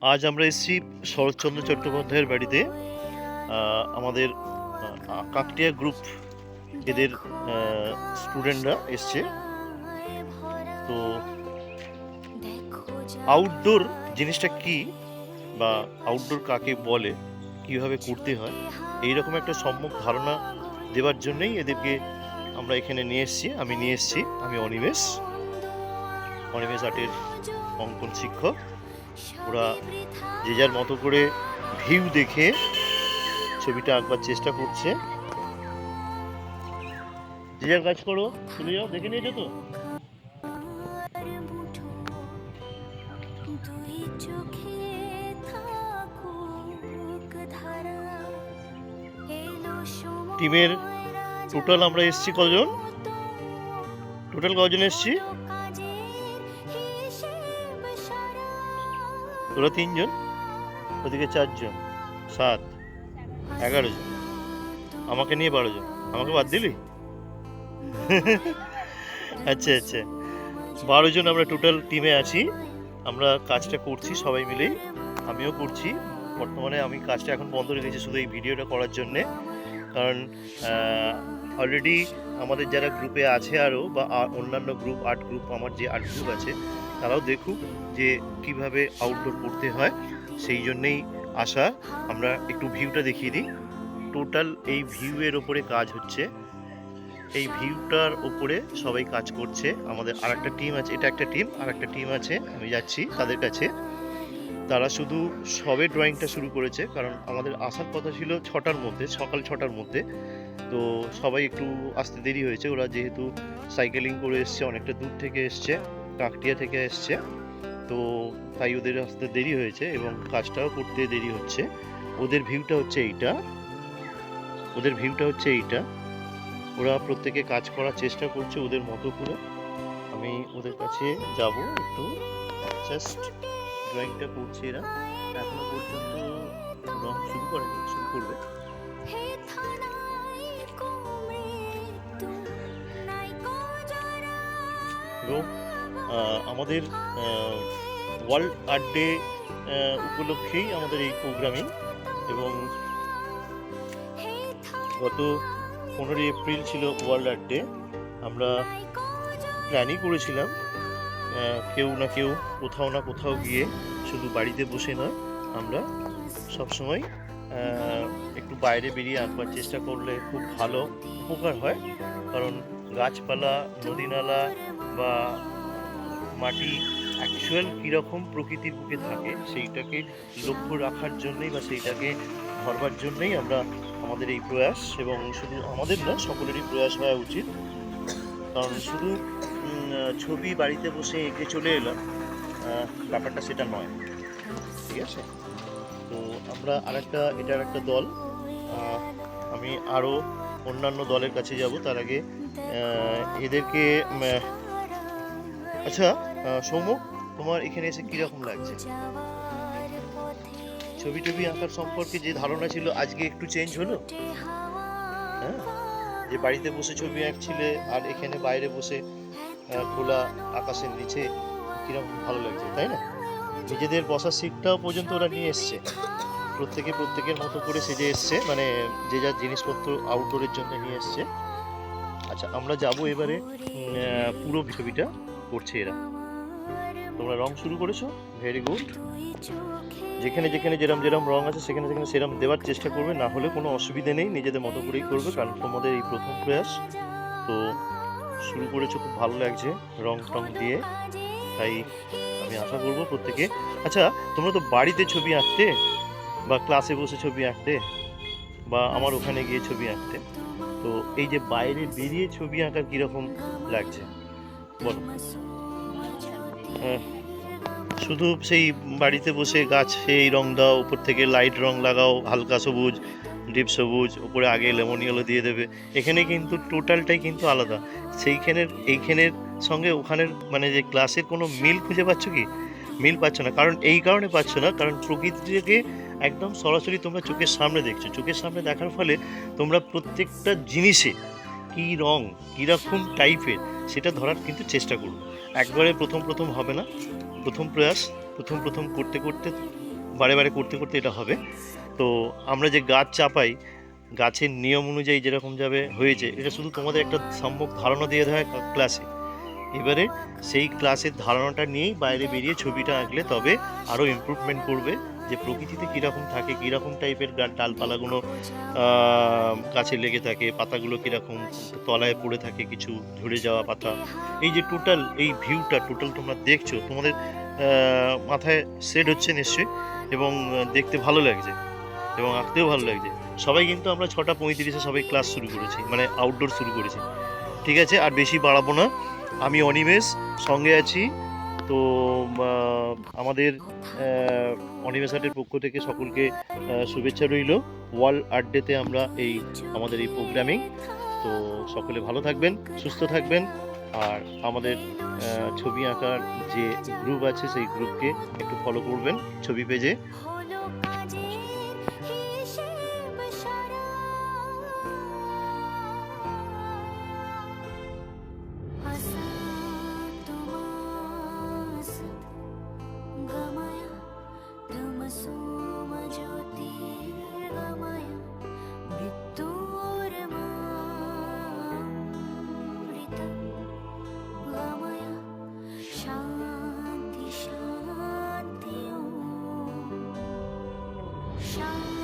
আজ আমরা এসেছি শরৎচন্দ্র চট্টোপাধ্যায়ের বাড়িতে। আমাদের কাকটিয়া গ্রুপ এদের স্টুডেন্টরা এসছে। তো আউটডোর জিনিসটা কি বা আউটডোর কাকে বলে, কিভাবে করতে হয়, এইরকম একটা সম্যক ধারণা দেওয়ার জন্যই এদেরকে আমরা এখানে নিয়ে এসেছি। আমি অনিমেষ আর্টের অঙ্কন শিক্ষক। ওরা যে যার মতো করে ভিউ দেখে ছবিটা আঁকবার চেষ্টা করছে। যে যার কাজ করো, চলে যাও, দেখে নিয়েছো তো? টিমের টোটাল আমরা এসছি কজন? এসছি? তোরা 3 জন, ওদিকে 4 জন, 7, 11 জন, আমাকে নিয়ে 12 জন। আমাকে বাদ দিলি? আচ্ছা 12 জন আমরা টোটাল টিমে আছি। আমরা কাজটা করছি সবাই মিলেই, আমিও করছি। বর্তমানে আমি কাজটা এখন বন্ধ রেখেছি শুধু এই ভিডিওটা করার জন্যে, কারণ অলরেডি আমাদের যারা গ্রুপে আছে আরও বা অন্যান্য গ্রুপ, আর্ট গ্রুপ, আমার যে আর্ট গ্রুপ আছে তারাও দেখুক যে কিভাবে আউটডোর করতে হয়। সেই জন্যেই আসা। আমরা একটু ভিউটা দেখিয়ে দিই। টোটাল এই ভিউয়ের ওপরে কাজ হচ্ছে, এই ভিউটার ওপরে সবাই কাজ করছে। আমাদের আর একটা টিম আছে, এটা একটা টিম, আর একটা টিম আছে, আমি যাচ্ছি তাদের কাছে। তারা শুধু সবে ড্রয়িংটা শুরু করেছে, কারণ আমাদের আসার কথা ছিল 6টার মধ্যে, সকাল 6টার মধ্যে। তো সবাই একটু আসতে দেরি হয়েছে। ওরা যেহেতু সাইকেলিং করে এসছে, অনেকটা দূর থেকে এসছে, কাকটিয়া থেকে এসছে, তো তাই ওদের আসতে দেরি হয়েছে এবং কাজটাও করতে দেরি হচ্ছে। ওদের ভিউটা হচ্ছে এইটা। ওরা প্রত্যেকে কাজ করার চেষ্টা করছে ওদের মতো করে। আমি ওদের কাছে যাব একটু, জাস্ট ড্রয়িংটা করছে এরা। এখনো পর্যন্ত রং শুরু করবে। এবং আমাদের ওয়ার্ল্ড আর্ট ডে উপলক্ষেই আমাদের এই প্রোগ্রামিং। এবং গত 15 এপ্রিল ছিল ওয়ার্ল্ড আর্ট ডে। আমরা প্ল্যানই করেছিলাম কেউ না কেউ কোথাও না কোথাও গিয়ে, শুধু বাড়িতে বসে নয়, আমরা সবসময় একটু বাইরে বেরিয়ে আঁকবার চেষ্টা করলে খুব ভালো উপকার হয়। কারণ গাছপালা, নদী নালা বা মাটি অ্যাকচুয়াল কীরকম প্রকৃতির বুকে থাকে সেইটাকে লক্ষ্য রাখার জন্যই বা সেইটাকে ধরবার জন্যই আমাদের এই প্রয়াস। এবং শুধু আমাদের না, সকলেরই প্রয়াস হওয়া উচিত। কারণ শুধু ছবি বাড়িতে বসে এঁকে চলে এলাম, ব্যাপারটা সেটা নয়, ঠিক আছে? তো আমরা এটার একটা দল, আমি আরও অন্যান্য দলের কাছে যাব। তার আগে এদেরকে আচ্ছা সৌম্য, তোমার এখানে এসে কীরকম লাগছে? ছবি টবি আঁকার সম্পর্কে যে ধারণা ছিল আজকে একটু চেঞ্জ হলো? হ্যাঁ, যে বাড়িতে বসে ছবি আঁকছিলে আর এখানে বাইরে বসে খোলা আকাশের নিচে কীরকম ভালো লাগছে, তাই না? নিজেদের বসার সিটটাও পর্যন্ত ওরা নিয়ে এসছে, প্রত্যেকের মতো করে সেজে এসছে, মানে যে যার জিনিসপত্র আউটডোরের জন্য নিয়ে এসছে। আচ্ছা, আমরা যাব এবারে, পুরো ছবিটা করছে এরা। তোমরা রং শুরু করেছো, ভেরি গুড। যেখানে যেরম রং আছে সেখানে সেরম দেওয়ার চেষ্টা করবে, না হলে কোনো অসুবিধে নেই, নিজেদের মতো করেই করবে, কারণ তোমাদের এই প্রথম প্রয়াস। তো শুরু করেছো, খুব ভালো লাগছে রং টং দিয়ে, তাই আমি আশা করবো প্রত্যেকে। আচ্ছা, তোমরা তো বাড়িতে ছবি আঁকতে বা ক্লাসে বসে ছবি আঁকতে বা আমার ওখানে গিয়ে ছবি আঁকতে, তো এই যে বাইরে বেরিয়ে ছবি আঁকার কীরকম লাগছে বলো? শুধু সেই বাড়িতে বসে গাছে এই রং দাও, উপর থেকে লাইট রং লাগাও, হালকা সবুজ, ডিপ সবুজ, উপরে আগে লেমন ইয়েলো দিয়ে দেবে। এখানে কিন্তু টোটালটাই কিন্তু আলাদা। এইখানের সঙ্গে ওখানের, মানে যে ক্লাসের কোনো মিল খুঁজে পাচ্ছ কি? মিল পাচ্ছ না। কারণ এই কারণে পাচ্ছ না, কারণ প্রকৃতিকে একদম সরাসরি তোমরা চোখের সামনে দেখছো। চোখের সামনে দেখার ফলে তোমরা প্রত্যেকটা জিনিসে কী রং, কীরকম টাইপের, সেটা ধরার কিন্তু চেষ্টা করো। একবারে প্রথম হবে না, প্রথম প্রয়াস, প্রথম করতে বারে বারে করতে করতে এটা হবে। তো আমরা যে গাছ চাপাই, গাছের নিয়ম অনুযায়ী যেরকম যাবে হয়েছে, এটা শুধু তোমাদের একটা সম্যক ধারণা দিয়ে দেওয়া হয় ক্লাসে। এবারে সেই ক্লাসের ধারণাটা নিয়েই বাইরে বেরিয়ে ছবিটা আঁকলে তবে আরও ইমপ্রুভমেন্ট করবে, যে প্রকৃতিতে কীরকম থাকে, কীরকম টাইপের ডালপালাগুলো গাছে লেগে থাকে, পাতাগুলো কীরকম তলায় পড়ে থাকে, কিছু ঝরে যাওয়া পাতা। এই যে টোটাল এই ভিউটা টোটাল তোমরা দেখছো, তোমাদের মাথায় সেট হচ্ছে নিশ্চয়ই, এবং দেখতে ভালো লাগছে এবং আঁকতেও ভালো লাগছে। সবাই কিন্তু আমরা 6:35-এ সবাই ক্লাস শুরু করেছি, মানে আউটডোর শুরু করেছি। ঠিক আছে, আর বেশি বাড়াবো না। আমি অনিমেষ সঙ্গে আছি। তো আমাদের অনিমেষ আর্টের পক্ষ থেকে সকলকে শুভেচ্ছা রইল। ওয়ার্ল্ড আর্ট ডেতে আমরা আমাদের এই প্রোগ্রামিং। তো সকলে ভালো থাকবেন, সুস্থ থাকবেন, আর আমাদের ছবি আঁকার যে গ্রুপ আছে সেই গ্রুপকে একটু ফলো করবেন ছবি পেজে। शांति शांति ओम शांति।